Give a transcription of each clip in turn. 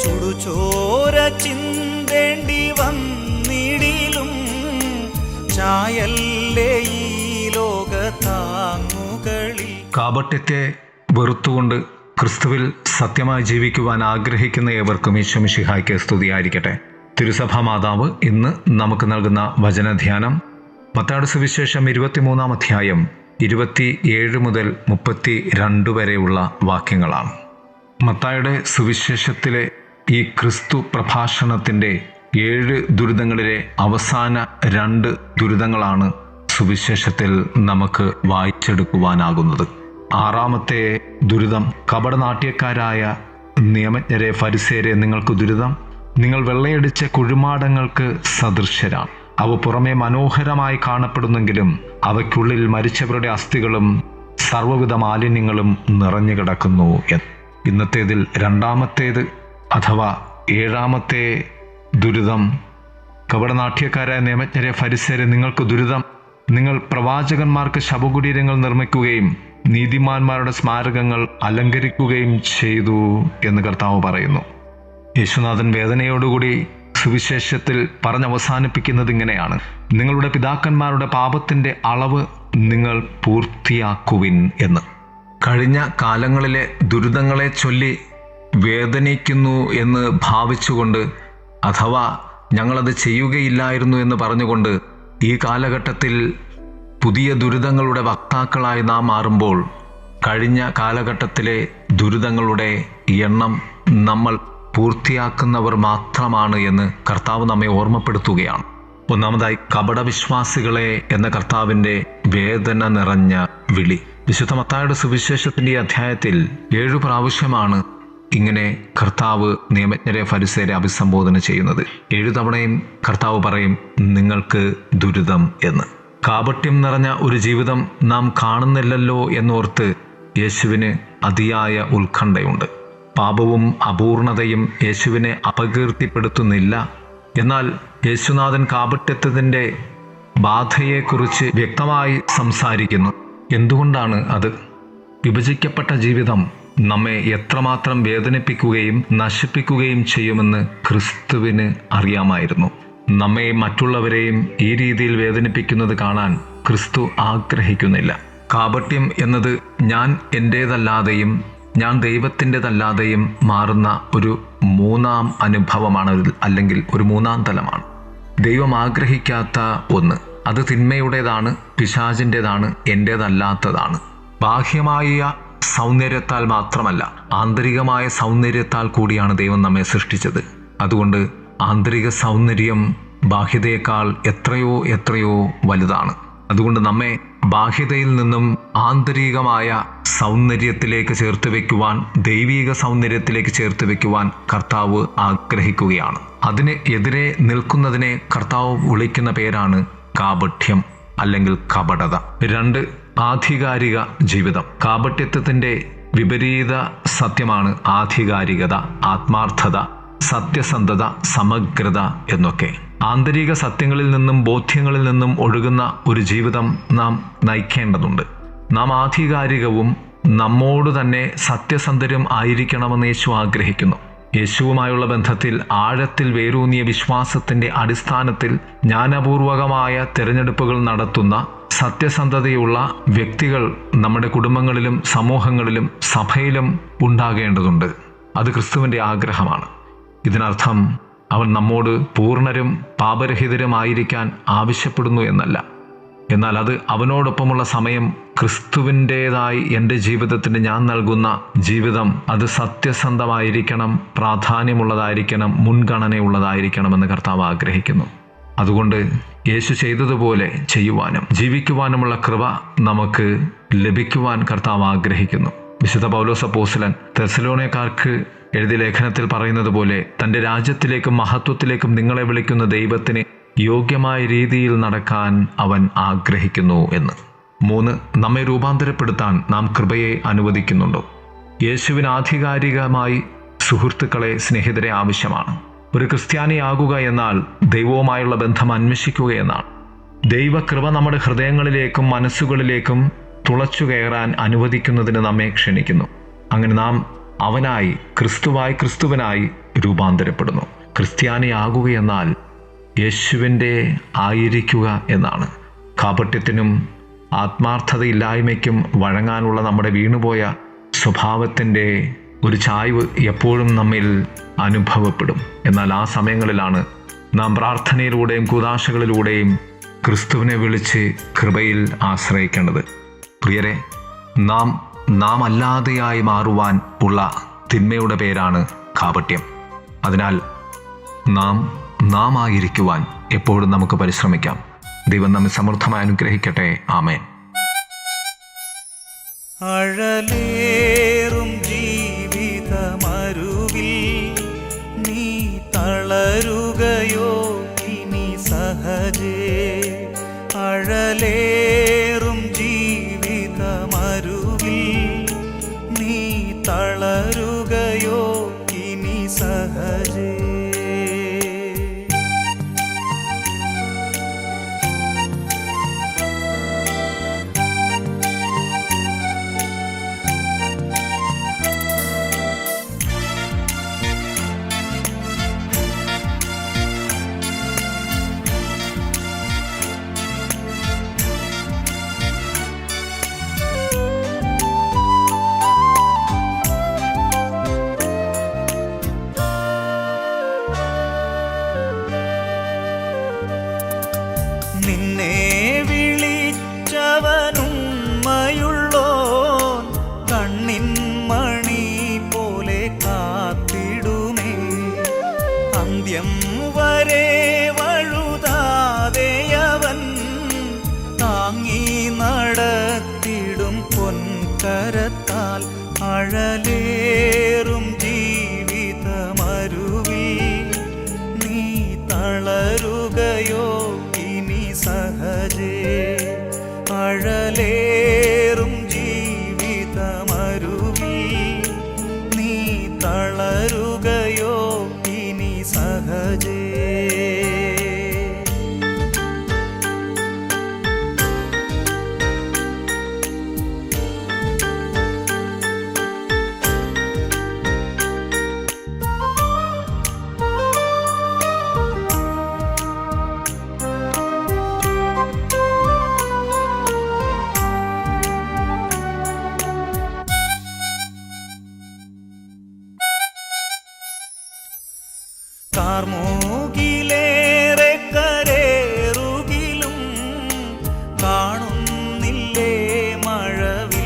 ചുടുചോര ചിന്തേണ്ടി വന്നിടിലും ചായല്ലേ ഈ ലോകത്താങ്ങുകളിൽ. കാപട്യത്തെ വെറുത്തുകൊണ്ട് ക്രിസ്തുവിൽ സത്യമായി ജീവിക്കുവാൻ ആഗ്രഹിക്കുന്ന ഏവർക്കും ഈശോ മിശിഹായ്ക്ക് സ്തുതിയായിരിക്കട്ടെ. തിരുസഭാ മാതാവ് ഇന്ന് നമുക്ക് നൽകുന്ന വചനധ്യാനം മത്തായിയുടെ സുവിശേഷം 23-ാം അധ്യായം 27 മുതൽ 32 വരെയുള്ള വാക്യങ്ങളാണ്. മത്തായിയുടെ സുവിശേഷത്തിലെ ഈ ക്രിസ്തു പ്രഭാഷണത്തിൻ്റെ 7 ദുരിതങ്ങളിലെ അവസാന 2 ദുരിതങ്ങളാണ് സുവിശേഷത്തിൽ നമുക്ക് വായിച്ചെടുക്കുവാനാകുന്നത്. 6ാമത്തെ ദുരിതം, കപടനാട്യക്കാരായ നിയമജ്ഞരെ ഫരിസേരെ നിങ്ങൾക്ക് ദുരിതം, നിങ്ങൾ വെള്ളയടിച്ച കുഴിമാടങ്ങൾക്ക് സദൃശരാണ്. അവ പുറമെ മനോഹരമായി കാണപ്പെടുന്നെങ്കിലും അവയ്ക്കുള്ളിൽ മരിച്ചവരുടെ അസ്ഥികളും സർവ്വവിധ മാലിന്യങ്ങളും നിറഞ്ഞു കിടക്കുന്നു എന്ന്. ഇന്നത്തേതിൽ 2ാമത്തേത് അഥവാ 7ാമത്തെ ദുരിതം, കപടനാട്യക്കാരായ നിയമജ്ഞരെ ഫരിസേരെ നിങ്ങൾക്ക് ദുരിതം, നിങ്ങൾ പ്രവാചകന്മാർക്ക് ശവകുടീരങ്ങൾ നിർമ്മിക്കുകയും നീതിമാന്മാരുടെ സ്മാരകങ്ങൾ അലങ്കരിക്കുകയും ചെയ്തു എന്ന് കർത്താവ് പറയുന്നു. യേശുനാഥൻ വേദനയോടുകൂടി സുവിശേഷത്തിൽ പറഞ്ഞവസാനിപ്പിക്കുന്നത് ഇങ്ങനെയാണ്: നിങ്ങളുടെ പിതാക്കന്മാരുടെ പാപത്തിൻ്റെ അളവ് നിങ്ങൾ പൂർത്തിയാക്കുവിൻ എന്ന്. കഴിഞ്ഞ കാലങ്ങളിലെ ദുരിതങ്ങളെ ചൊല്ലി വേദനിക്കുന്നു എന്ന് ഭാവിച്ചുകൊണ്ട്, അഥവാ ഞങ്ങളത് ചെയ്യുകയില്ലായിരുന്നു എന്ന് പറഞ്ഞുകൊണ്ട് ഈ കാലഘട്ടത്തിൽ പുതിയ ദുരിതങ്ങളുടെ വക്താക്കളായി നാം മാറുമ്പോൾ കഴിഞ്ഞ കാലഘട്ടത്തിലെ ദുരിതങ്ങളുടെ എണ്ണം നമ്മൾ പൂർത്തിയാക്കുന്നവർ മാത്രമാണ് എന്ന് കർത്താവ് നമ്മെ ഓർമ്മപ്പെടുത്തുകയാണ്. ഒന്നാമതായി, കപടവിശ്വാസികളെ എന്ന കർത്താവിൻ്റെ വേദന നിറഞ്ഞ വിളി. വിശുദ്ധ മത്തായിയുടെ സുവിശേഷത്തിൻ്റെ ഈ അധ്യായത്തിൽ 7 പ്രാവശ്യമാണ് ഇങ്ങനെ കർത്താവ് നിയമജ്ഞരെ ഫരിസേരെ അഭിസംബോധന ചെയ്യുന്നത്. 7 തവണയും കർത്താവ് പറയും നിങ്ങൾക്ക് ദുരിതം എന്ന്. കാപട്യം നിറഞ്ഞ ഒരു ജീവിതം നാം കാണുന്നില്ലല്ലോ എന്നോർത്ത് യേശുവിന് അതിയായ ഉത്കണ്ഠയുണ്ട്. പാപവും അപൂർണതയും യേശുവിനെ അപകീർത്തിപ്പെടുത്തുന്നില്ല. എന്നാൽ യേശുനാഥൻ കാപട്യത്തിൻ്റെ ബാധയെക്കുറിച്ച് വ്യക്തമായി സംസാരിക്കുന്നു. എന്തുകൊണ്ടാണ് അത്? വിഭജിക്കപ്പെട്ട ജീവിതം നമ്മെ എത്രമാത്രം വേദനിപ്പിക്കുകയും നശിപ്പിക്കുകയും ചെയ്യുമെന്ന് ക്രിസ്തുവിന് അറിയാമായിരുന്നു. നമ്മെ മറ്റുള്ളവരെയും ഈ രീതിയിൽ വേദനിപ്പിക്കുന്നത് കാണാൻ ക്രിസ്തു ആഗ്രഹിക്കുന്നില്ല. കാപട്യം എന്നത് ഞാൻ എൻ്റേതല്ലാതെയും ഞാൻ ദൈവത്തിൻ്റെതല്ലാതെയും മാറുന്ന ഒരു 3ാം അനുഭവമാണ്, അല്ലെങ്കിൽ ഒരു 3ാം തലമാണ്. ദൈവം ആഗ്രഹിക്കാത്ത ഒന്ന്, അത് തിന്മയുടേതാണ്, പിശാചിൻ്റെതാണ്, എൻ്റേതല്ലാത്തതാണ്. ബാഹ്യമായ സൗന്ദര്യത്താൽ മാത്രമല്ല, ആന്തരികമായ സൗന്ദര്യത്താൽ കൂടിയാണ് ദൈവം നമ്മെ സൃഷ്ടിച്ചത്. അതുകൊണ്ട് ആന്തരിക സൗന്ദര്യം ബാഹ്യതയേക്കാൾ എത്രയോ വലുതാണ്. അതുകൊണ്ട് നമ്മെ ബാഹ്യതയിൽ നിന്നും ആന്തരികമായ സൗന്ദര്യത്തിലേക്ക് ചേർത്ത് വയ്ക്കുവാൻ, ദൈവിക സൗന്ദര്യത്തിലേക്ക് ചേർത്ത് വയ്ക്കുവാൻ കർത്താവ് ആഗ്രഹിക്കുകയാണ്. അതിന് എതിരെ നിൽക്കുന്നതിനെ കർത്താവ് വിളിക്കുന്ന പേരാണ് കാപട്യം അല്ലെങ്കിൽ കപടത. 2, ആധികാരിക ജീവിതം. കാപട്യത്വത്തിൻ്റെ വിപരീത സത്യമാണ് ആധികാരികത, ആത്മാർത്ഥത, സത്യസന്ധത, സമഗ്രത എന്നൊക്കെ. ആന്തരിക സത്യങ്ങളിൽ നിന്നും ബോധ്യങ്ങളിൽ നിന്നും ഒഴുകുന്ന ഒരു ജീവിതം നാം നയിക്കേണ്ടതുണ്ട്. നാം ആധികാരികവും നമ്മോട് തന്നെ സത്യസന്ധരും ആയിരിക്കണമെന്ന് യേശു ആഗ്രഹിക്കുന്നു. യേശുവുമായുള്ള ബന്ധത്തിൽ ആഴത്തിൽ വേരൂന്നിയ വിശ്വാസത്തിൻ്റെ അടിസ്ഥാനത്തിൽ ജ്ഞാനപൂർവകമായ തിരഞ്ഞെടുപ്പുകൾ നടത്തുന്ന സത്യസന്ധതയുള്ള വ്യക്തികൾ നമ്മുടെ കുടുംബങ്ങളിലും സമൂഹങ്ങളിലും സഭയിലും ഉണ്ടാകേണ്ടതുണ്ട്. അത് ക്രിസ്തുവിൻ്റെ ആഗ്രഹമാണ്. ഇതിനർത്ഥം അവൻ നമ്മോട് പൂർണ്ണരും പാപരഹിതരുമായിരിക്കാൻ ആവശ്യപ്പെടുന്നു എന്നല്ല. എന്നാൽ അത് അവനോടൊപ്പമുള്ള സമയം ക്രിസ്തുവിൻ്റേതായി എൻ്റെ ജീവിതത്തിന് ഞാൻ നൽകുന്ന ജീവിതം അത് സത്യസന്ധമായിരിക്കണം, പ്രാധാന്യമുള്ളതായിരിക്കണം, മുൻഗണനയുള്ളതായിരിക്കണമെന്ന് കർത്താവ് ആഗ്രഹിക്കുന്നു. അതുകൊണ്ട് യേശു ചെയ്തതുപോലെ ചെയ്യുവാനും ജീവിക്കുവാനുമുള്ള കൃപ നമുക്ക് ലഭിക്കുവാൻ കർത്താവ് ആഗ്രഹിക്കുന്നു. വിശുദ്ധ പൗലോസ് അപ്പോസ്തലൻ തെസ്സലോനിക്കർക്ക് എഴുതിയ ലേഖനത്തിൽ പറയുന്നത് പോലെ തൻ്റെ രാജ്യത്തിലേക്കും മഹത്വത്തിലേക്കും നിങ്ങളെ വിളിക്കുന്ന ദൈവത്തിന് യോഗ്യമായ രീതിയിൽ നടക്കാൻ അവൻ ആഗ്രഹിക്കുന്നു എന്ന്. 3, നമ്മെ രൂപാന്തരപ്പെടുത്താൻ നാം കൃപയെ അനുവദിക്കുന്നുണ്ടോ? യേശുവിന് ആധികാരികമായി സുഹൃത്തുക്കളെ, സ്നേഹിതരെ ആവശ്യമാണ്. ഒരു ക്രിസ്ത്യാനിയാകുക എന്നാൽ ദൈവവുമായുള്ള ബന്ധം അന്വേഷിക്കുക എന്നാണ്. ദൈവകൃപ നമ്മുടെ ഹൃദയങ്ങളിലേക്കും മനസ്സുകളിലേക്കും തുളച്ചു കയറാൻ അനുവദിക്കുന്നതിന് നമ്മെ ക്ഷണിക്കുന്നു. അങ്ങനെ നാം അവനായി ക്രിസ്തുവനായി രൂപാന്തരപ്പെടുന്നു. ക്രിസ്ത്യാനിയാകുകയെന്നാൽ യേശുവിൻ്റെ ആയിരിക്കുക എന്നാണ്. കാപട്യത്തിനും ആത്മാർത്ഥതയില്ലായ്മയ്ക്കും വഴങ്ങാനുള്ള നമ്മുടെ വീണുപോയ സ്വഭാവത്തിൻ്റെ ഒരു ചായ്വ് എപ്പോഴും നമ്മിൽ അനുഭവപ്പെടും. എന്നാൽ ആ സമയങ്ങളിലാണ് നാം പ്രാർത്ഥനയിലൂടെയും കൂദാശകളിലൂടെയും ക്രിസ്തുവിനെ വിളിച്ച് കൃപയിൽ ആശ്രയിക്കേണ്ടത്. പ്രിയരെ, നാം അല്ലാതെയായി മാറുവാൻ ഉള്ള തിന്മയുടെ പേരാണ് കാപട്യം. അതിനാൽ നാം ആയിരിക്കുവാൻ എപ്പോഴും നമുക്ക് പരിശ്രമിക്കാം. ദൈവം നമ്മെ സമൃദ്ധമായി അനുഗ്രഹിക്കട്ടെ. ആമേൻ. അഴലേറും ജീവിതമരുവിൽ നീ തളരുകയോ ഇനി സഹജേ? അഴലേറും ജീവിതമരുവിൽ നീ തളരുകയോ ഇനി സഹജേ? നിന്നെ വിളിച്ചവനുമ്മയുള്ളോൻ കണ്ണിൻ മണി പോലെ കാത്തിടുമേ. അന്ത്യം വരെ വഴുതാതെയവൻ താങ്ങി നടത്തിടും പൊൻകരത്താൽ. അഴലേറും ജീവിതമരുവിൽ നീ തളരുകയോ ഇനി സഹജേ? അഴലേറും ജീവിതമരുവിൽ നീ തളരുകയോ ഇനി സഹജേ? കാർമൂകിലേറെ കരേറുകിലും കാണുന്നില്ലേ മഴവില്ലതിന്മേൽ?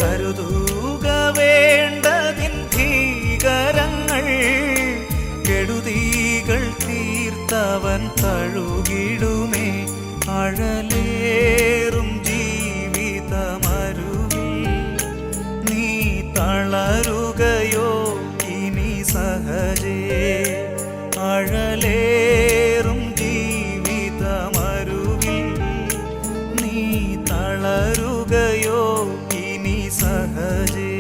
കരുതുക വേണ്ടതിൻ ഭീകരങ്ങൾ, കെടുതികൾ തീർത്തവൻ തഴുകിടുമേ. അഴലേറും ജീവിതമരുവിൽ നീ തളരുകയോ ഇനി സഹജേ? അഴലേറും ജീവിതമരുവിൽ നീ തളരുകയോ ഇനി സഹജേ?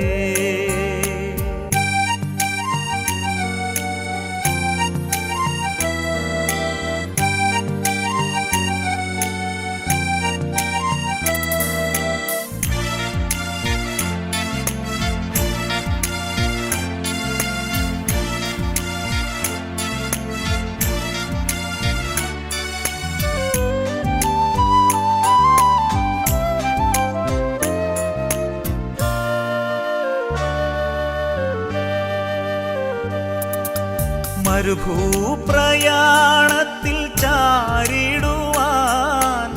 മരുഭൂപ്രയാണത്തിൽ ചാരിടുവാൻ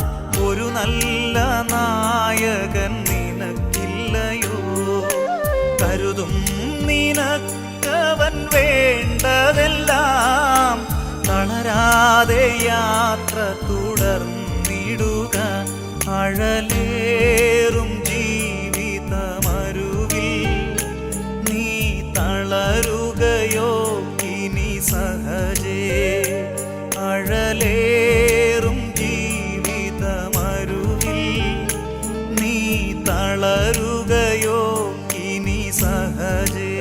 ഒരു നല്ല നായകൻ നിനക്കില്ലയോ? കരുതും നിനക്കവൻ വേണ്ടതെല്ലാം, തളരാതെ യാത്ര തുടർന്നിടുക. അഴലേറും ജീവിതമരുവിൽ നീ തളരുകയോ ഇനി സഹജേ? അഴലേറും ജീവിതമരുവിൽ നീ തളരുകയോ ഇനി സഹജേ?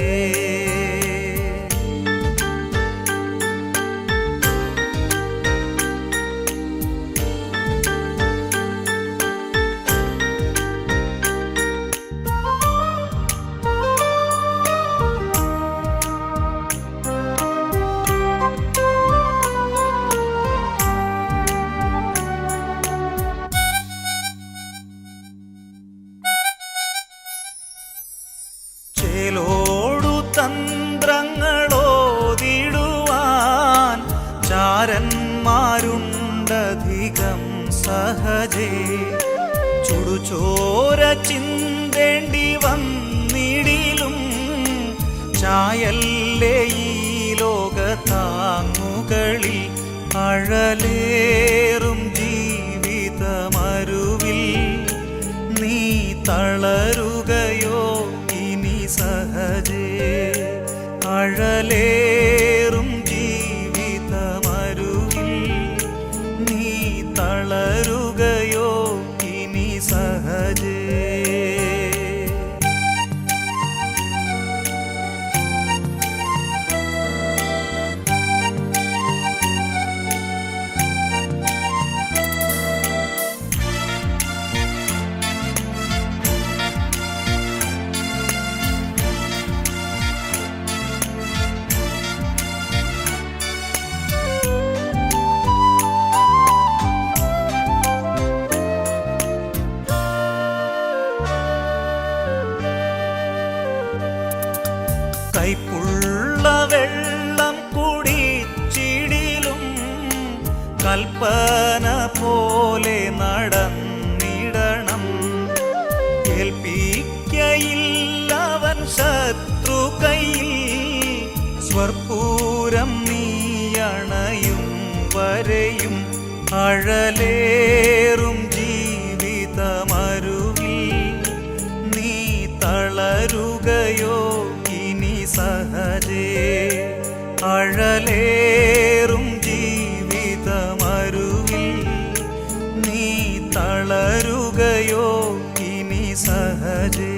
മന്ത്രങ്ങളോതിടുവാൻ ചാരന്മാരുണ്ടധികം സഹജേ. ചുടുചോര ചിന്തേണ്ടി വന്നിടിലും ചായല്ലേ ഈ ലോകത്താങ്ങുകളിൽ. അഴലേറും ജീവിതമരുവിൽ നീ തളരുകയോ ഇനി സഹജേ. അഴലേറും ജീവിതമരുവിൽ നീ തളരുകയോ ഇനി സഹജേ. കൈപ്പുള്ള വെള്ളം കുടിച്ചിടിലും കൽപ്പന പോലെ നടന്നിടണം. ഏൽപ്പിക്കയില്ലവൻ ശത്രു കയ്യിൽ. സ്വർപ്പൂരം നീയണയും വരെയും അഴലേറും ജീവിതമരുവിൽ നീ തളരുകയോ ഇനി സഹജേ. അഴലേറും ജീവിതമരുവിൽ നീ തളരുകയോ ഇനി സഹജേ.